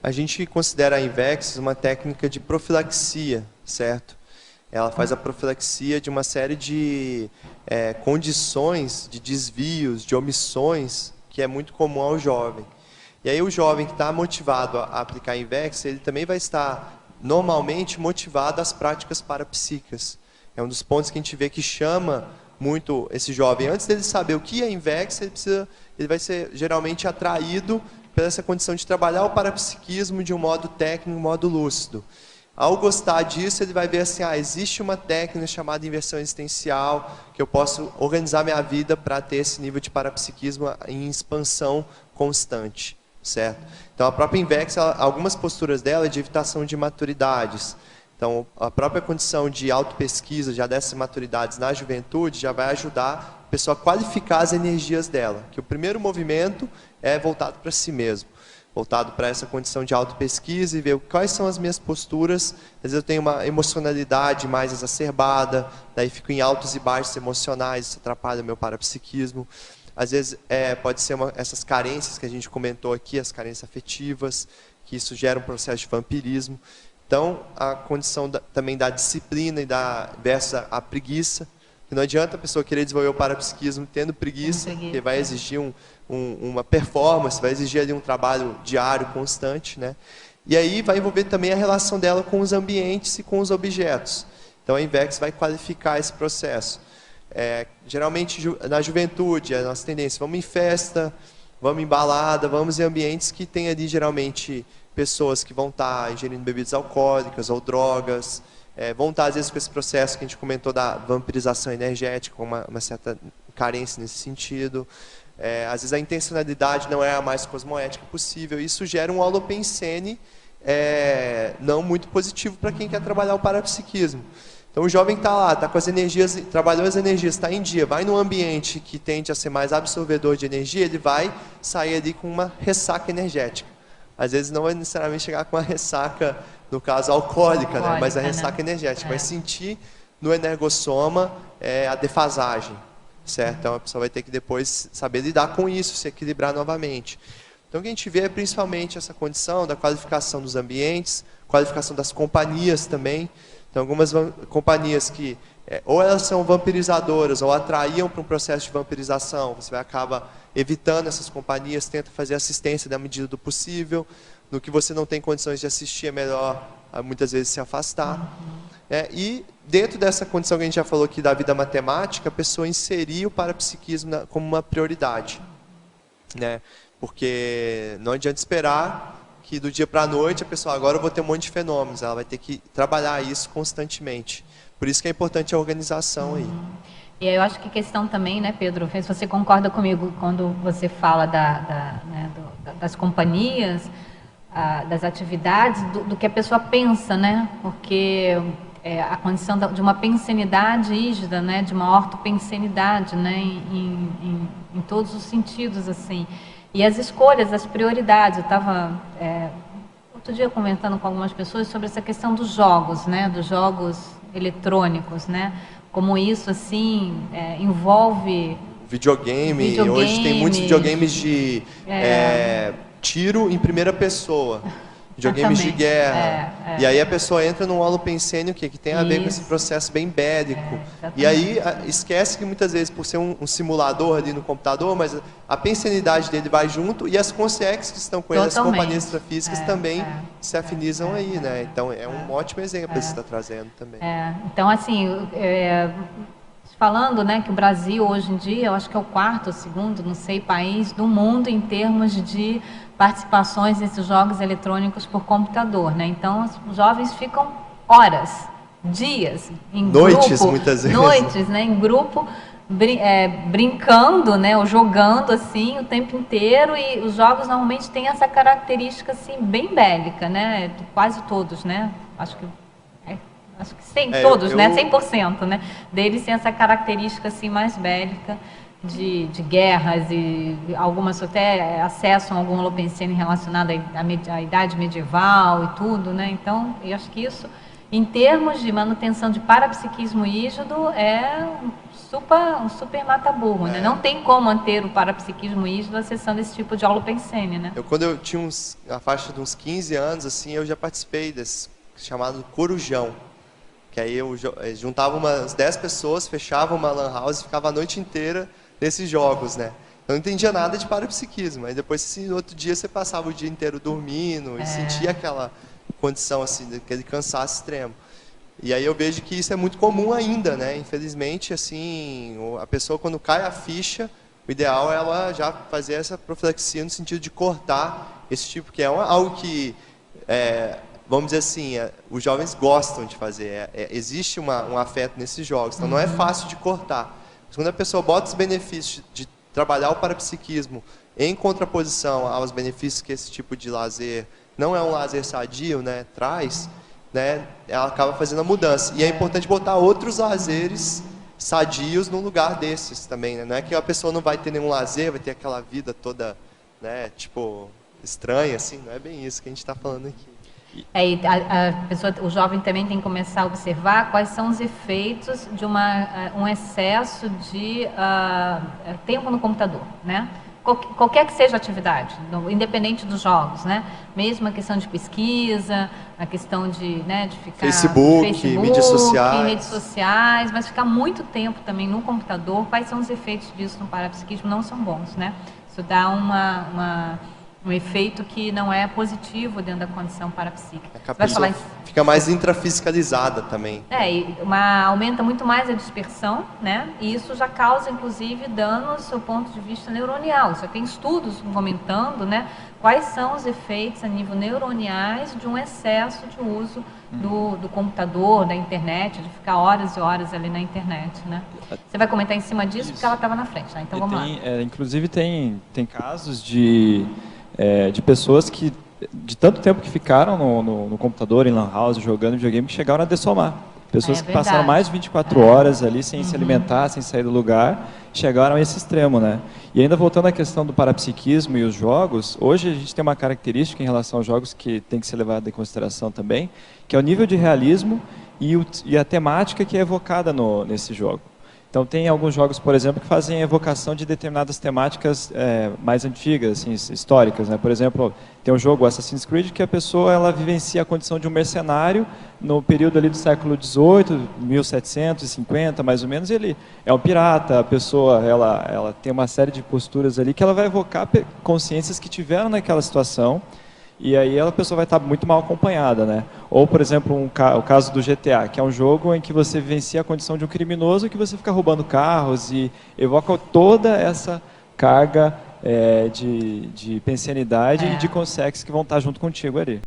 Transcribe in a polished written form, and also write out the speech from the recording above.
A gente considera a Invex uma técnica de profilaxia, certo? Ela faz a profilaxia de uma série de condições, de desvios, de omissões, que é muito comum ao jovem. E aí o jovem que está motivado a aplicar a Invex, ele também vai estar normalmente motivado às práticas parapsíquicas. É um dos pontos que a gente vê que chama muito esse jovem. Antes dele saber o que é Invex, ele vai ser geralmente atraído por essa condição de trabalhar o parapsiquismo de um modo técnico, um modo lúcido. Ao gostar disso, ele vai ver assim, existe uma técnica chamada inversão existencial, que eu posso organizar minha vida para ter esse nível de parapsiquismo em expansão constante, certo? Então, a própria Invex, algumas posturas dela é de evitação de maturidades. Então, a própria condição de autopesquisa já dessas maturidades na juventude já vai ajudar a pessoa a qualificar as energias dela, que o primeiro movimento é voltado para si mesmo, voltado para essa condição de autopesquisa e ver quais são as minhas posturas. Às vezes eu tenho uma emocionalidade mais exacerbada, daí fico em altos e baixos emocionais, isso atrapalha o meu parapsiquismo. Às vezes pode ser essas carências que a gente comentou aqui, as carências afetivas, que isso gera um processo de vampirismo. Então, a condição também da disciplina e versus a preguiça. Que não adianta a pessoa querer desenvolver o parapsiquismo tendo preguiça, porque vai exigir uma performance, vai exigir ali um trabalho diário, constante, né? E aí vai envolver também a relação dela com os ambientes e com os objetos. Então a Invex vai qualificar esse processo. Geralmente na juventude, a nossa tendência, vamos em festa, vamos em balada, vamos em ambientes que tem ali geralmente pessoas que vão estar ingerindo bebidas alcoólicas ou drogas, vão estar às vezes com esse processo que a gente comentou da vampirização energética, com uma certa carência nesse sentido. Às vezes a intencionalidade não é a mais cosmoética possível. Isso gera um holopensene não muito positivo para quem quer trabalhar o parapsiquismo. Então o jovem está lá, está com as energias, trabalhou as energias, está em dia, vai num ambiente que tende a ser mais absorvedor de energia, ele vai sair ali com uma ressaca energética. Às vezes não vai necessariamente chegar com uma ressaca, no caso alcoólica, né? Mas a ressaca energética. Vai sentir no energossoma a defasagem, certo? Então a pessoa vai ter que depois saber lidar com isso, se equilibrar novamente. Então o que a gente vê é principalmente essa condição da qualificação dos ambientes, qualificação das companhias também. Então algumas companhias que ou elas são vampirizadoras ou atraíam para um processo de vampirização, você acaba evitando essas companhias, tenta fazer assistência na medida do possível. No que você não tem condições de assistir, é melhor muitas vezes se afastar. E dentro dessa condição que a gente já falou aqui da vida matemática, a pessoa inserir o parapsiquismo como uma prioridade, né? Porque não adianta esperar que do dia para a noite a pessoa, agora eu vou ter um monte de fenômenos, ela vai ter que trabalhar isso constantemente. Por isso que é importante a organização aí. E aí eu acho que a questão também, né, Pedro, se você concorda comigo quando você fala das companhias, das atividades, do que a pessoa pensa, né? Porque a condição de uma pensenidade rígida, né, de uma ortopensenidade, né, em todos os sentidos, assim. E as escolhas, as prioridades. Eu estava outro dia comentando com algumas pessoas sobre essa questão dos jogos, né, dos jogos eletrônicos, né, como isso assim envolve videogame. Hoje tem muitos videogames de tiro em primeira pessoa, videogames de guerra. E aí a pessoa entra num holopensene que tem a ver com esse processo bem bélico. E aí esquece que muitas vezes, por ser um simulador ali no computador, mas a pensenidade dele vai junto e as consciências que estão com ele, as companhias extrafísicas também se afinizam aí, né? Então é um ótimo exemplo que você está trazendo também. Então, assim, falando, né, que o Brasil hoje em dia, eu acho que é o quarto ou segundo, não sei, país do mundo em termos de participações nesses jogos eletrônicos por computador, né? Então os jovens ficam horas, dias, em noites, grupo, muitas vezes. noites, né, em grupo, brincando, né, ou jogando assim o tempo inteiro. E os jogos normalmente têm essa característica assim bem bélica, né? Quase todos, né? Acho que sim, todos, né? 100%, né? Deles têm essa característica assim mais bélica. De guerras, e algumas até acessam algum holopensene relacionado à idade medieval e tudo, né? Então, eu acho que isso, em termos de manutenção de parapsiquismo rígido, é um super mata-burro, né? Não tem como manter o parapsiquismo rígido acessando esse tipo de holopensene, né? Quando eu tinha a faixa de uns 15 anos, assim, eu já participei desse chamado Corujão. Que aí eu juntava umas 10 pessoas, fechava uma lan house e ficava a noite inteira nesses jogos, né? Eu não entendia nada de parapsiquismo. Aí depois, no outro dia, você passava o dia inteiro dormindo e sentia aquela condição, assim, aquele cansaço extremo. E aí eu vejo que isso é muito comum ainda, né? Infelizmente, assim, a pessoa quando cai a ficha, o ideal é ela já fazer essa profilaxia no sentido de cortar esse tipo, que é algo que, vamos dizer assim, os jovens gostam de fazer. Existe um afeto nesses jogos, então não é fácil de cortar. Mas quando a pessoa bota os benefícios de trabalhar o parapsiquismo em contraposição aos benefícios que esse tipo de lazer, não é um lazer sadio, né, traz, né, ela acaba fazendo a mudança. E é importante botar outros lazeres sadios no lugar desses também, né? Não é que a pessoa não vai ter nenhum lazer, vai ter aquela vida toda, né, tipo, estranha, assim, não é bem isso que a gente está falando aqui. E a pessoa, o jovem também tem que começar a observar quais são os efeitos de um excesso de tempo no computador, né? Qualquer que seja a atividade, independente dos jogos, né? Mesmo a questão de pesquisa, a questão de ficar Facebook, mídias sociais, mas ficar muito tempo também no computador, quais são os efeitos disso no parapsiquismo? Não são bons, né? Isso dá um efeito que não é positivo dentro da condição parapsíquica. A pessoa fica mais intrafisicalizada também. Aumenta muito mais a dispersão, né? E isso já causa, inclusive, danos do ponto de vista neuronial. Você tem estudos comentando, né? Quais são os efeitos a nível neuroniais de um excesso de uso do computador, da internet, de ficar horas e horas ali na internet, né? Você vai comentar em cima disso porque ela estava na frente, tá? Então vamos lá. Inclusive tem casos de pessoas que, de tanto tempo que ficaram no computador, em lan house, jogando videogame, que chegaram a dessomar. Pessoas que passaram mais de 24 horas ali sem se alimentar, sem sair do lugar, chegaram a esse extremo, né? E ainda voltando à questão do parapsiquismo e os jogos, hoje a gente tem uma característica em relação aos jogos que tem que ser levada em consideração também, que é o nível de realismo e a temática que é evocada nesse jogo. Então tem alguns jogos, por exemplo, que fazem evocação de determinadas temáticas mais antigas, assim, históricas, né? Por exemplo, tem um jogo Assassin's Creed que a pessoa ela vivencia a condição de um mercenário no período ali do século XVIII, 1750 mais ou menos, e ele é um pirata, a pessoa ela tem uma série de posturas ali que ela vai evocar consciências que tiveram naquela situação. E aí a pessoa vai estar muito mal acompanhada, né? Ou, por exemplo, o caso do GTA, que é um jogo em que você vivencia a condição de um criminoso que você fica roubando carros e evoca toda essa carga de pensanidade e de consex que vão estar junto contigo ali.